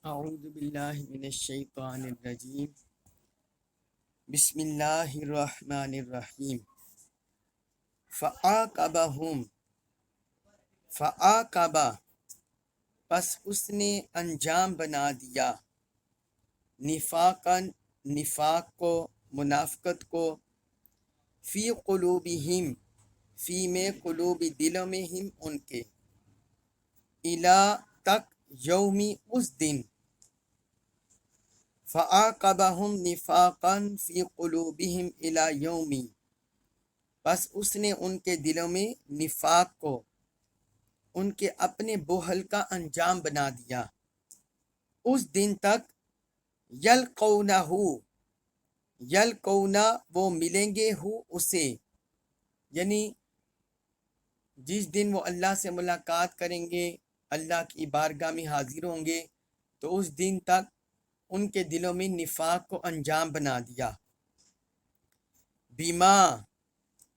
اعوذ باللہ من الشیطان الرجیم بسم اللہ الرحمن الرحیم فعاقبہم فعاقبہ پس اس نے انجام بنا دیا نفاقاً نفاق کو منافقت کو فی قلوبہم فی میں قلوب دلوں میں ہم ان کے الا تک یومی اس دن فَعَاقَبَهُمْ نِفَاقًا فِي قُلُوبِهِمْ إِلَى يَوْمِ پس اس نے ان کے دلوں میں نفاق کو ان کے اپنے بہل کا انجام بنا دیا اس دن تک یلقونہ یلقونہ وہ ملیں گے اسے یعنی جس دن وہ اللہ سے ملاقات کریں گے اللہ کی بارگاہ میں حاضر ہوں گے تو اس دن تک ان کے دلوں میں نفاق کو انجام بنا دیا بیما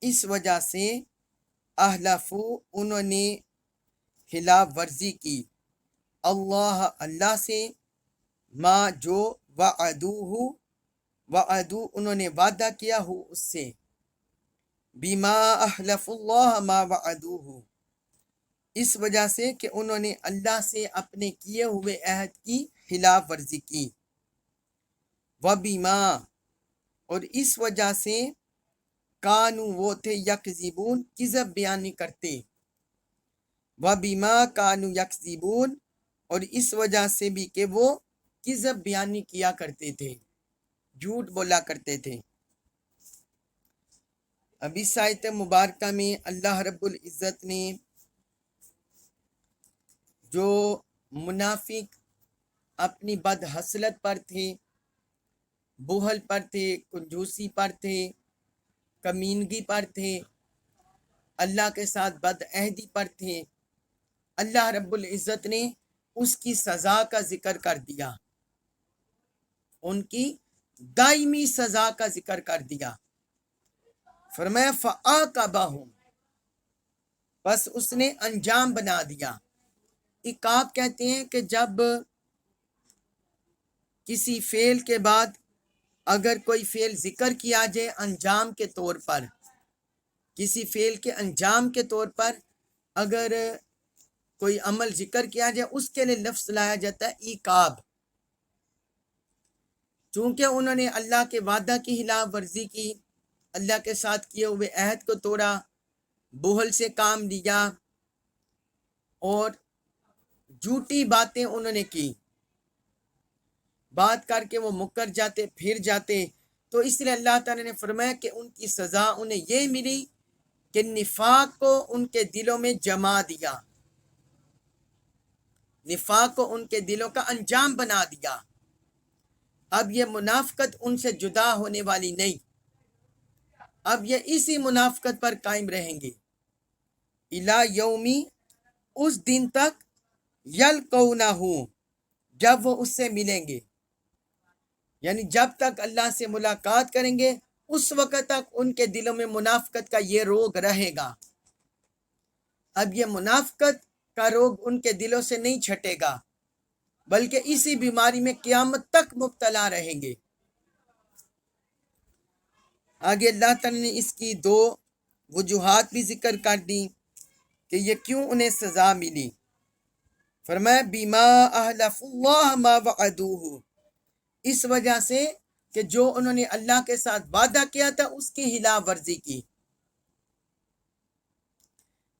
اس وجہ سے احلفو انہوں نے خلاف ورزی کی اللہ سے ما جو وعدو انہوں نے وعدہ کیا ہو اس سے بیما احلف اللہ ما وعدوہ اس وجہ سے کہ انہوں نے اللہ سے اپنے کیے ہوئے عہد کی خلاف ورزی کی وَبِمَا اور اس وجہ سے کانو وہ تھے یکذبون کذب بیانی کرتے وَبِمَا کانو یکذبون اور اس وجہ سے بھی کہ وہ کذب بیانی کیا کرتے تھے جھوٹ بولا کرتے تھے اب اس آیت مبارکہ میں اللہ رب العزت نے جو منافق اپنی بدحسلت پر تھے بہل پر تھے کنجوسی پر تھے کمینگی پر تھے اللہ کے ساتھ بدعہدی پر تھے اللہ رب العزت نے اس کی سزا کا ذکر کر دیا ان کی دائمی سزا کا ذکر کر دیا فرمایا فَعَاقَبَهُمْ بس اس نے انجام بنا دیا عقاب کہتے ہیں کہ جب کسی فعل کے بعد اگر کوئی فعل ذکر کیا جائے انجام کے طور پر کسی فعل کے انجام کے طور پر اگر کوئی عمل ذکر کیا جائے اس کے لیے لفظ لایا جاتا ہے عقاب چونکہ انہوں نے اللہ کے وعدہ کی خلاف ورزی کی اللہ کے ساتھ کیے ہوئے عہد کو توڑا بہل سے کام لیا اور جھوٹی باتیں انہوں نے کی بات کر کے وہ مکر جاتے پھر جاتے تو اس لیے اللہ تعالیٰ نے فرمایا کہ ان کی سزا انہیں یہ ملی کہ نفاق کو ان کے دلوں میں جما دیا نفاق کو ان کے دلوں کا انجام بنا دیا اب یہ منافقت ان سے جدا ہونے والی نہیں اب یہ اسی منافقت پر قائم رہیں گے الا یومی اس دن تک یلقونہ جب وہ اس سے ملیں گے یعنی جب تک اللہ سے ملاقات کریں گے اس وقت تک ان کے دلوں میں منافقت کا یہ روگ رہے گا اب یہ منافقت کا روگ ان کے دلوں سے نہیں چھٹے گا بلکہ اسی بیماری میں قیامت تک مبتلا رہیں گے آگے اللہ تعالیٰ نے اس کی دو وجوہات بھی ذکر کر دی کہ یہ کیوں انہیں سزا ملی فرمایا بیما احلف اللہ ما وعدوہ اس وجہ سے کہ جو انہوں نے اللہ کے ساتھ وعدہ کیا تھا اس کی خلاف ورزی کی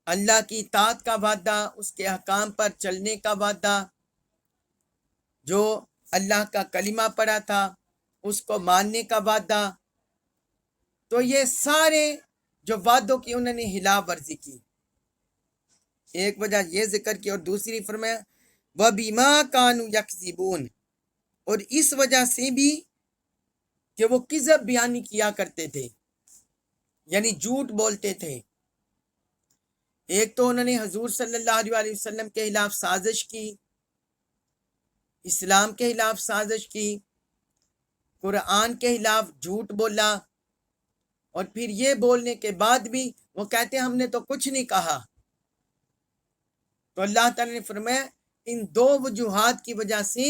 اللہ کی اطاعت کا وعدہ اس کے احکام پر چلنے کا وعدہ جو اللہ کا کلمہ پڑھا تھا اس کو ماننے کا وعدہ تو یہ سارے جو وعدوں کی انہوں نے خلاف ورزی کی ایک وجہ یہ ذکر کی اور دوسری فرمایا وَبِمَا كَانُوا يَكْذِبُونَ اور اس وجہ سے بھی کہ وہ کذب بیانی کیا کرتے تھے یعنی جھوٹ بولتے تھے ایک تو انہوں نے حضور صلی اللہ علیہ وسلم کے خلاف سازش کی اسلام کے خلاف سازش کی قرآن کے خلاف جھوٹ بولا اور پھر یہ بولنے کے بعد بھی وہ کہتے ہیں ہم نے تو کچھ نہیں کہا تو اللہ تعالیٰ نے فرمایا ان دو وجوہات کی وجہ سے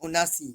79,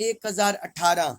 1018।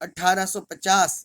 1850।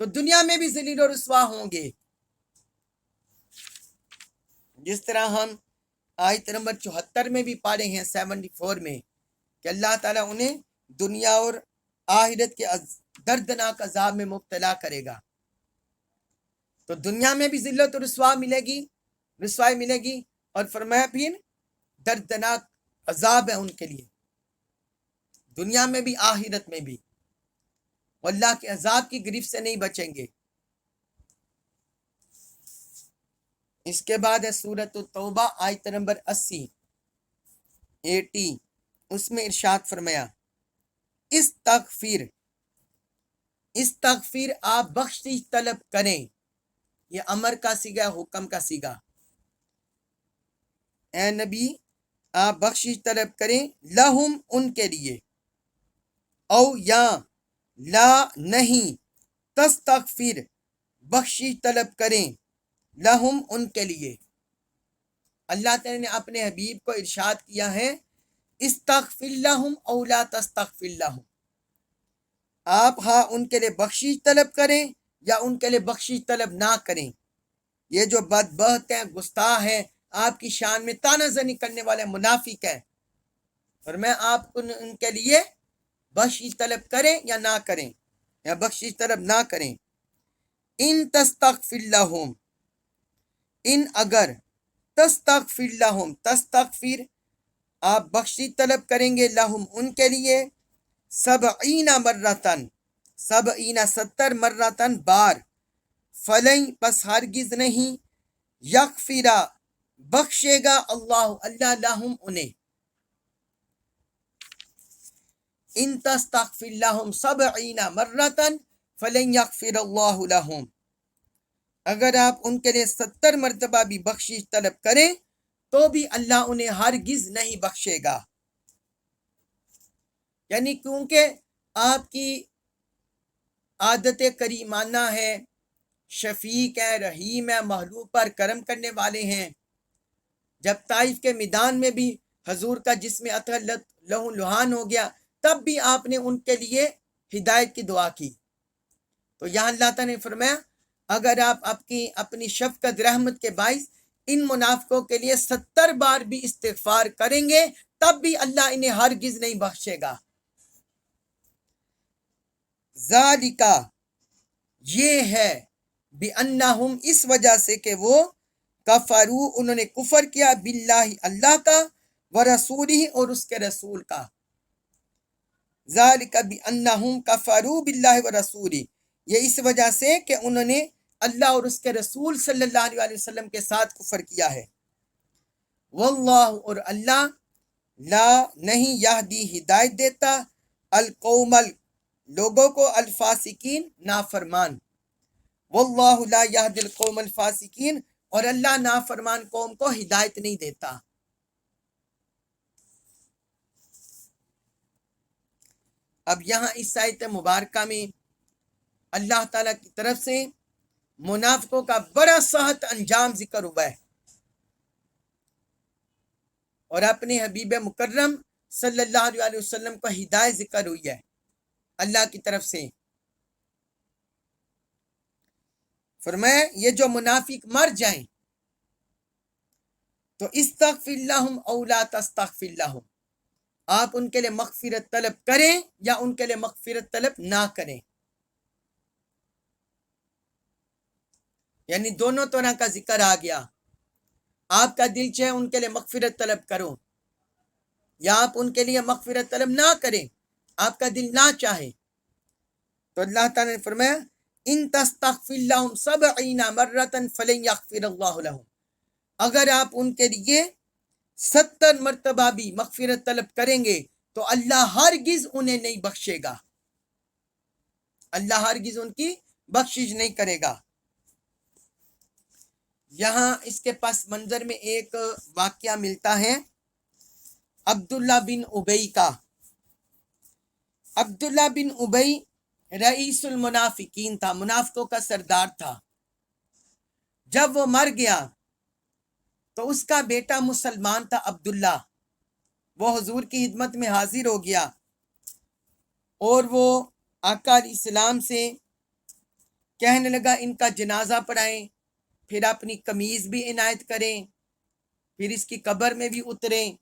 تو دنیا میں بھی ذلیل و رسوا ہوں گے، جس طرح ہم آیت نمبر 74 میں بھی پڑھے ہیں، 74 میں، کہ اللہ تعالیٰ انہیں دنیا اور آخرت کے دردناک عذاب میں مبتلا کرے گا۔ تو دنیا میں بھی ذلت و رسوائی ملے گی، اور فرمایا پھر دردناک عذاب ہے ان کے لیے، دنیا میں بھی آخرت میں بھی، اور اللہ کے عذاب کی گرفت سے نہیں بچیں گے۔ اس کے بعد ہے سورۃ التوبہ آیت نمبر 80، اس میں ارشاد فرمایا استغفر آپ بخشش طلب کریں، یہ امر کا صیغہ، حکم کا صیغہ، اے نبی آپ بخشش طلب کریں، لہم ان کے لیے، او یا لا نہیں، تستغفر بخشش طلب کریں، لہم ان کے لیے۔ اللہ تعالی نے اپنے حبیب کو ارشاد کیا ہے استغفر لہم او لا تستغفر لہم، آپ ہاں ان کے لیے بخشش طلب کریں یا ان کے لیے بخشش طلب نہ کریں۔ یہ جو بدبخت ہیں، گستاخ ہیں، آپ کی شان میں طعنہ زنی کرنے والے منافق ہیں، اور میں آپ ان کے لیے بخشش طلب کریں یا نہ کریں، یا بخشش طلب نہ کریں۔ ان تستغفر لہم، ان اگر، تستغفر لہم، تستغفر آپ بخشش طلب کریں گے، لہم ان کے لیے، 70 مرتن، 70 مرتن بار، فلن پس ہرگز نہیں، یغفرا بخشے گا اللہ لہم انہیں، ان تستغفر لہم 70 مرتن فلن یغفر اللہ لہم، اگر آپ ان کے لیے 70 مرتبہ بھی بخشش طلب کریں تو بھی اللہ انہیں ہرگز نہیں بخشے گا۔ یعنی کیونکہ آپ کی عادت کریمانہ ہے، شفیق ہے، رحیم ہے، مخلوق پر کرم کرنے والے ہیں۔ جب طائف کے میدان میں بھی حضور کا جسم اطہر لہو لہان ہو گیا، تب بھی آپ نے ان کے لیے ہدایت کی دعا کی۔ تو یہاں اللہ تعالیٰ نے فرمایا اگر آپ اپنی شفقت رحمت کے باعث ان منافقوں کے لیے 70 بار بھی استغفار کریں گے، تب بھی اللہ انہیں ہرگز نہیں بخشے گا۔ ذالکا یہ ہے، بِأَنَّهُمْ اس وجہ سے کہ وہ کفروا انہوں نے کفر کیا، باللہ اللہ کا، ورسولہ اور اس کے رسول کا۔ ذالک بِأَنَّهُمْ کفروا باللہ ورسولہ، یہ اس وجہ سے کہ انہوں نے اللہ اور اس کے رسول صلی اللہ علیہ وسلم کے ساتھ کفر کیا ہے۔ واللہ اور اللہ، لا نہیں، یہدی ہدایت دیتا، القوم لوگوں کو، الفاسقین نافرمان، واللہ لا یہدی القوم الفاسقین، اور اللہ نافرمان قوم کو ہدایت نہیں دیتا۔ اب یہاں اس آیت مبارکہ میں اللہ تعالیٰ کی طرف سے منافقوں کا بڑا سخت انجام ذکر ہوا ہے، اور اپنے حبیب مکرم صلی اللہ علیہ وسلم کو ہدایت ذکر ہوئی ہے اللہ کی طرف سے۔ فرمایا یہ جو منافق مر جائیں تو استغفر لہم او لا تستغفر لہم، آپ ان کے لیے مغفرت طلب کریں یا ان کے لیے مغفرت طلب نہ کریں، یعنی دونوں طرح کا ذکر آ گیا۔ آپ کا دل چاہے ان کے لیے مغفرت طلب کرو، یا آپ ان کے لیے مغفرت طلب نہ کریں، آپ کا دل نہ چاہے۔ تو اللہ تعالیٰ نے فرمایا ان تستغفر لہم 70 مرتن فلن یغفر اللہ لہم، اگر آپ ان کے لیے 70 مرتبہ بھی مغفرت طلب کریں گے تو اللہ ہرگز انہیں نہیں بخشے گا، اللہ ہرگز ان کی بخشش نہیں کرے گا۔ یہاں اس کے پس منظر میں ایک واقعہ ملتا ہے عبداللہ بن ابی کا۔ عبداللہ بن ابی رئیس المنافقین تھا، منافقوں کا سردار تھا۔ جب وہ مر گیا تو اس کا بیٹا مسلمان تھا عبداللہ، وہ حضور کی خدمت میں حاضر ہو گیا، اور وہ آقا علیہ السلام سے کہنے لگا ان کا جنازہ پڑھائیں، پھر اپنی قمیض بھی عنایت کریں، پھر اس کی قبر میں بھی اتریں۔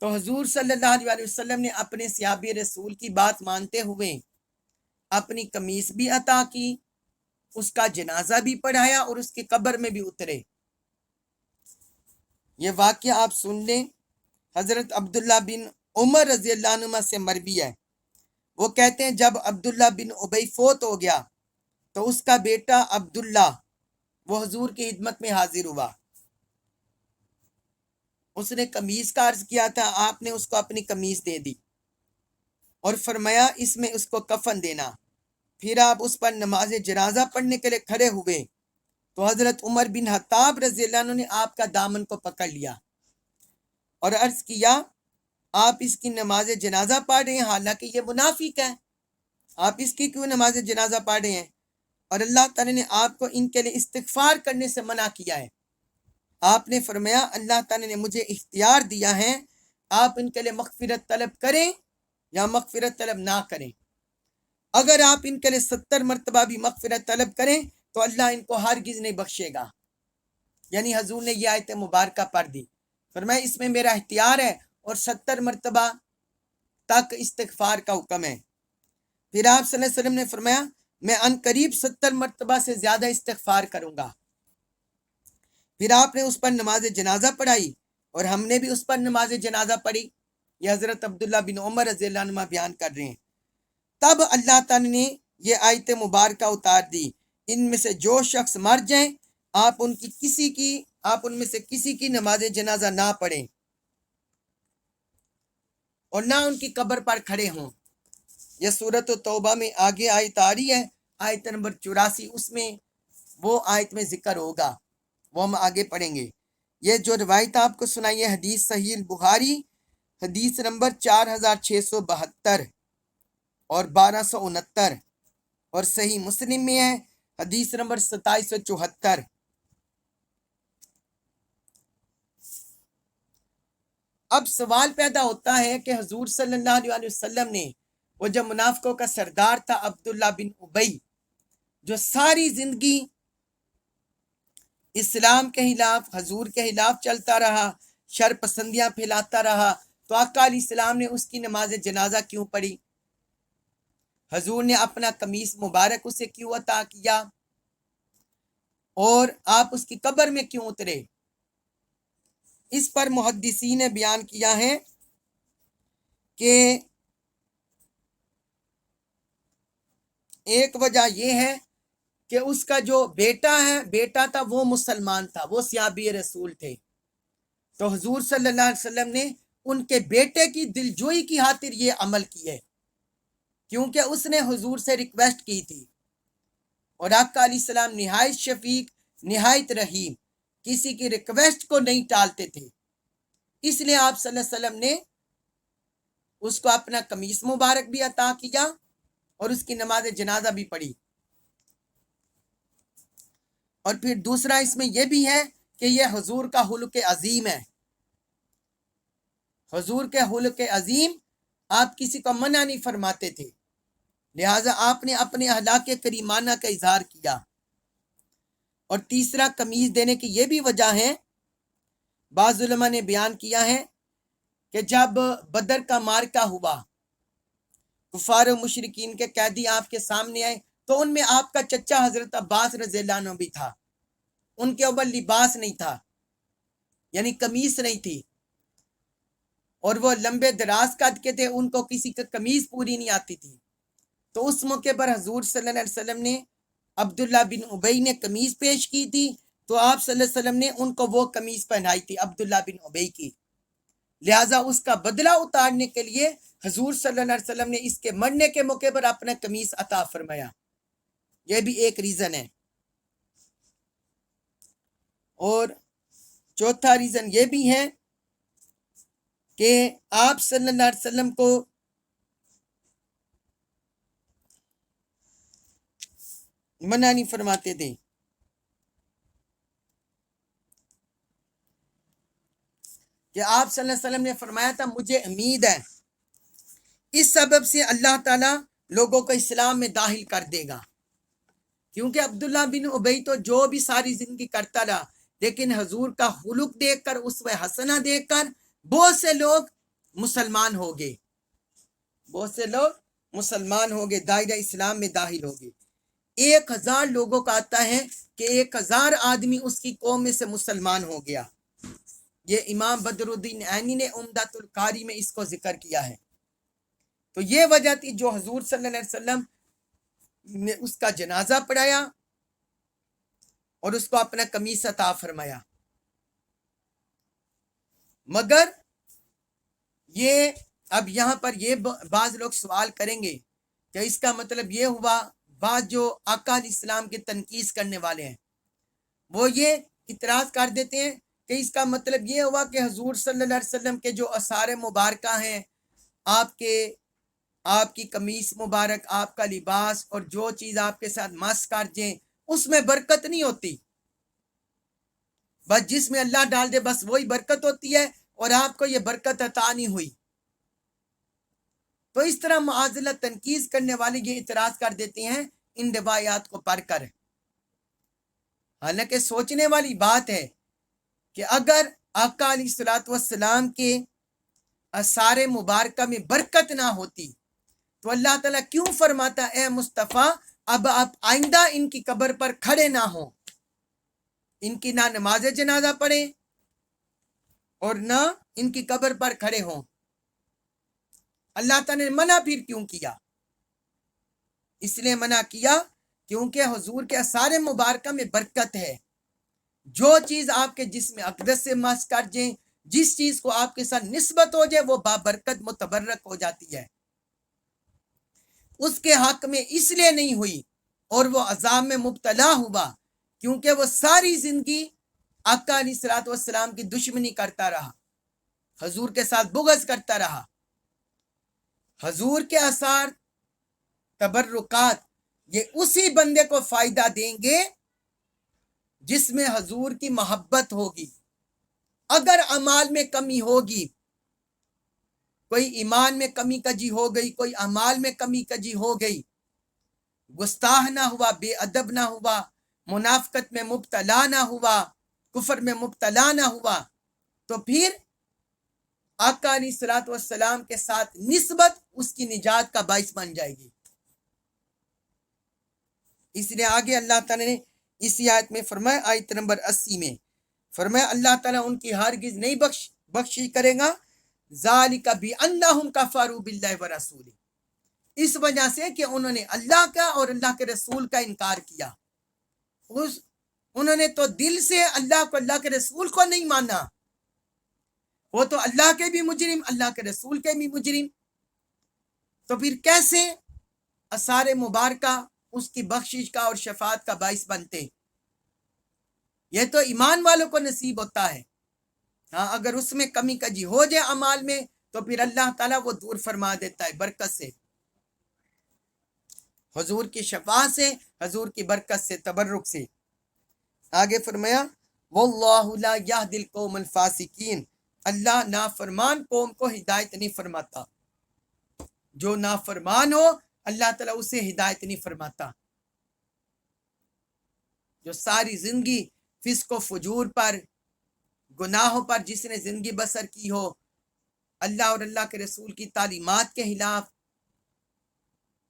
تو حضور صلی اللہ علیہ وسلم نے اپنے صحابی رسول کی بات مانتے ہوئے اپنی قمیض بھی عطا کی، اس کا جنازہ بھی پڑھایا اور اس کی قبر میں بھی اترے۔ یہ واقعہ آپ سن لیں، حضرت عبداللہ بن عمر رضی اللہ عنہ سے مروی ہے۔ وہ کہتے ہیں جب عبداللہ بن ابی فوت ہو گیا تو اس کا بیٹا عبداللہ وہ حضور کی خدمت میں حاضر ہوا۔ اس نے قمیض کا عرض کیا تھا، آپ نے اس کو اپنی قمیض دے دی اور فرمایا اس میں اس کو کفن دینا۔ پھر آپ اس پر نماز جنازہ پڑھنے کے لیے کھڑے ہوئے تو حضرت عمر بن خطاب رضی اللہ عنہ نے آپ کا دامن کو پکڑ لیا اور عرض کیا آپ اس کی نماز جنازہ پڑھ رہے ہیں، حالانکہ یہ منافق ہے، آپ اس کی کیوں نماز جنازہ پڑھ رہے ہیں؟ اور اللہ تعالیٰ نے آپ کو ان کے لیے استغفار کرنے سے منع کیا ہے۔ آپ نے فرمایا اللہ تعالیٰ نے مجھے اختیار دیا ہے، آپ ان کے لیے مغفرت طلب کریں یا مغفرت طلب نہ کریں۔ اگر آپ ان کے لیے 70 مرتبہ بھی مغفرت طلب کریں تو اللہ ان کو ہرگز نہیں بخشے گا۔ یعنی حضور نے یہ آیت مبارکہ پڑھ دی، فرمایا اس میں میرا اختیار ہے اور 70 مرتبہ تک استغفار کا حکم ہے۔ پھر آپ صلی اللہ علیہ وسلم نے فرمایا میں ان قریب 70 مرتبہ سے زیادہ استغفار کروں گا۔ پھر آپ نے اس پر نماز جنازہ پڑھائی اور ہم نے بھی اس پر نماز جنازہ پڑھی۔ یہ حضرت عبداللہ بن عمر رضی اللہ عنہ بیان کر رہے ہیں۔ تب اللہ تعالیٰ نے یہ آیت مبارکہ اتار دی، ان میں سے جو شخص مر جائیں آپ ان میں سے کسی کی نماز جنازہ نہ پڑھیں اور نہ ان کی قبر پر کھڑے ہوں۔ یہ سورۃ توبہ میں آگے آیت آ رہی ہے، آیت نمبر 84، اس میں وہ آیت میں ذکر ہوگا، وہ ہم آگے پڑھیں گے۔ یہ جو روایت آپ کو سنائی ہے حدیث صحیح البخاری حدیث نمبر 4672 اور 1269 اور صحیح مسلم میں ہے حدیث نمبر 2774۔ اب سوال پیدا ہوتا ہے کہ حضور صلی اللہ علیہ وسلم نے وہ جو منافقوں کا سردار تھا عبداللہ بن ابی، جو ساری زندگی اسلام کے خلاف حضور کے خلاف چلتا رہا، شر پسندیاں پھیلاتا رہا، تو آقا علیہ السلام نے اس کی نماز جنازہ کیوں پڑھی؟ حضور نے اپنا قمیص مبارک اسے کیوں عطا کیا اور آپ اس کی قبر میں کیوں اترے؟ اس پر محدثین نے بیان کیا ہے کہ ایک وجہ یہ ہے کہ اس کا جو بیٹا تھا وہ مسلمان تھا، وہ صحابی رسول تھے، تو حضور صلی اللہ علیہ وسلم نے ان کے بیٹے کی دلجوئی کی خاطر یہ عمل کی ہے، کیونکہ اس نے حضور سے ریکویسٹ کی تھی، اور آقا علیہ السلام نہایت شفیق نہایت رحیم، کسی کی ریکویسٹ کو نہیں ٹالتے تھے، اس لیے آپ صلی اللہ علیہ وسلم نے اس کو اپنا قمیص مبارک بھی عطا کیا اور اس کی نماز جنازہ بھی پڑھی۔ اور پھر دوسرا اس میں یہ بھی ہے کہ یہ حضور کا خلق عظیم ہے، حضور کے خلق عظیم، آپ کسی کو منع نہیں فرماتے تھے، لہٰذا آپ نے اپنے اخلاق کریمانہ کا اظہار کیا۔ اور تیسرا قمیض دینے کی یہ بھی وجہ ہے، بعض علماء نے بیان کیا ہے کہ جب بدر کا معرکہ ہوا، کفار و مشرکین کے قیدی آپ کے سامنے آئے تو ان میں آپ کا چچا حضرت عباس رضی اللہ عنہ بھی تھا، ان کے اوپر لباس نہیں تھا، یعنی قمیص نہیں تھی، اور وہ لمبے دراز قد کے تھے، ان کو کسی کی قمیض پوری نہیں آتی تھی، تو اس موقع پر حضور صلی اللہ علیہ وسلم نے عبداللہ بن ابی نے قمیض پیش کی تھی، تو آپ صلی اللہ علیہ وسلم نے ان کو وہ قمیض پہنائی تھی عبداللہ بن ابی کی، لہٰذا اس کا بدلہ اتارنے کے لیے حضور صلی اللہ علیہ وسلم نے اس کے مرنے کے موقع پر اپنا قمیص عطا فرمایا، یہ بھی ایک ریزن ہے۔ اور چوتھا ریزن یہ بھی ہے کہ آپ صلی اللہ علیہ وسلم کو منع نہیں فرماتے تھے، کہ آپ صلی اللہ علیہ وسلم نے فرمایا تھا مجھے امید ہے اس سبب سے اللہ تعالیٰ لوگوں کو اسلام میں داخل کر دے گا، کیونکہ عبداللہ بن ابی تو جو بھی ساری زندگی کرتا رہا، لیکن حضور کا خلق دیکھ کر، اسوہ حسنہ دیکھ کر بہت سے لوگ مسلمان ہو گئے، بہت سے لوگ مسلمان ہو گئے، دائرہ اسلام میں داخل ہو گئے۔ 1000 لوگوں کا آتا ہے کہ 1000 آدمی اس کی قوم میں سے مسلمان ہو گیا۔ یہ امام بدر الدین عینی نے عمدۃ القاری میں اس کو ذکر کیا ہے۔ تو یہ وجہ تھی جو حضور صلی اللہ علیہ وسلم نے اس کا جنازہ پڑھایا اور اس کو اپنا قمیص عطا فرمایا۔ مگر یہ اب یہاں پر یہ بعض لوگ سوال کریں گے کہ اس کا مطلب یہ ہوا، بعض جو آقا علیہ السلام کے تنقید کرنے والے ہیں وہ یہ اعتراض کر دیتے ہیں کہ اس کا مطلب یہ ہوا کہ حضور صلی اللہ علیہ وسلم کے جو آثار مبارکہ ہیں، آپ کی قمیص مبارک، آپ کا لباس اور جو چیز آپ کے ساتھ مس کر جائیں، اس میں برکت نہیں ہوتی، بس جس میں اللہ ڈال دے بس وہی برکت ہوتی ہے، اور آپ کو یہ برکت عطا نہیں ہوئی۔ تو اس طرح معاذ اللہ تنقید کرنے والے یہ اعتراض کر دیتے ہیں ان روایات کو پڑھ کر۔ حالانکہ سوچنے والی بات ہے کہ اگر آقا علیہ الصلوۃ والسلام کے آثار مبارکہ میں برکت نہ ہوتی تو اللہ تعالیٰ کیوں فرماتا اے مصطفیٰ اب آپ آئندہ ان کی قبر پر کھڑے نہ ہوں، ان کی نہ نماز جنازہ پڑھیں اور نہ ان کی قبر پر کھڑے ہوں؟ اللہ تعالیٰ نے منع پھر کیوں کیا؟ اس لیے منع کیا کیونکہ حضور کے آثار مبارکہ میں برکت ہے۔ جو چیز آپ کے جسم اقدس سے مس کر جائیں، جس چیز کو آپ کے ساتھ نسبت ہو جائے وہ بابرکت متبرک ہو جاتی ہے۔ اس کے حق میں اس لیے نہیں ہوئی اور وہ عذاب میں مبتلا ہوا کیونکہ وہ ساری زندگی آقا علیہ الصلوۃ والسلام کی دشمنی کرتا رہا، حضور کے ساتھ بغض کرتا رہا۔ حضور کے آثار تبرکات یہ اسی بندے کو فائدہ دیں گے جس میں حضور کی محبت ہوگی۔ اگر اعمال میں کمی ہوگی، کوئی ایمان میں کمی کجی ہو گئی، کوئی اعمال میں کمی کجی ہو گئی، گستاخ نہ ہوا، بے ادب نہ ہوا، منافقت میں مبتلا نہ ہوا، کفر میں مبتلا نہ ہوا، تو پھر آقا علیہ الصلوۃ والسلام کے ساتھ نسبت اس کی نجات کا باعث بن جائے گی۔ اس لیے آگے اللہ تعالیٰ نے اسی آیت میں فرمایا، آیت نمبر 80 میں فرمایا اللہ تعالیٰ ان کی ہرگز نہیں بخشش کرے گا، ذالک بانہم کفروا باللہ ورسولہ، اس وجہ سے کہ انہوں نے اللہ کا اور اللہ کے رسول کا انکار کیا۔ انہوں نے تو دل سے اللہ کو، اللہ کے رسول کو نہیں مانا، وہ تو اللہ کے بھی مجرم، اللہ کے رسول کے بھی مجرم، تو پھر کیسے آثار مبارکہ اس کی بخشش کا اور شفاعت کا باعث بنتے؟ یہ تو ایمان والوں کو نصیب ہوتا ہے۔ ہاں اگر اس میں کمی کجی ہو جائے اعمال میں تو پھر اللہ تعالیٰ وہ دور فرما دیتا ہے برکت سے، حضور کی شفاعت سے، حضور کی برکت سے، تبرک سے۔ آگے فرمایا واللہ لا یہدی القوم الفاسقین، اللہ نافرمان قوم کو ہدایت نہیں فرماتا، جو نافرمان ہو اللہ تعالیٰ اسے ہدایت نہیں فرماتا۔ جو ساری زندگی فسق و فجور پر، گناہوں پر جس نے زندگی بسر کی ہو، اللہ اور اللہ کے رسول کی تعلیمات کے خلاف،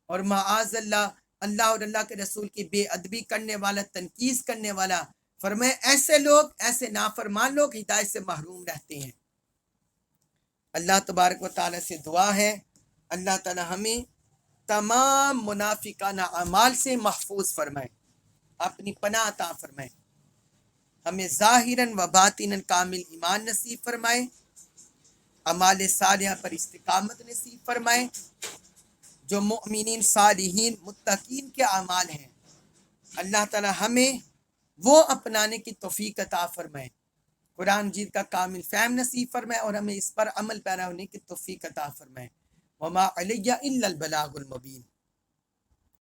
اور معاذ اللہ اللہ اور اللہ کے رسول کی بے ادبی کرنے والا، تنقید کرنے والا، فرمائے ایسے لوگ، ایسے نافرمان لوگ ہدایت سے محروم رہتے ہیں۔ اللہ تبارک و تعالیٰ سے دعا ہے اللہ تعالیٰ ہمیں تمام منافقانہ اعمال سے محفوظ فرمائے، اپنی پناہ عطا فرمائے، ہمیں ظاہراً و باطناً کامل ایمان نصیب فرمائے، اعمال صالحہ پر استقامت نصیب فرمائے، جو مؤمنین، صالحین، متقین کے اعمال ہیں اللہ تعالیٰ ہمیں وہ اپنانے کی توفیق عطا فرمائے، قرآن مجید کا کامل فہم نصیب فرمائے اور ہمیں اس پر عمل پیرا ہونے کی توفیق عطا فرمائے۔ وما علی الا البلاغ المبین۔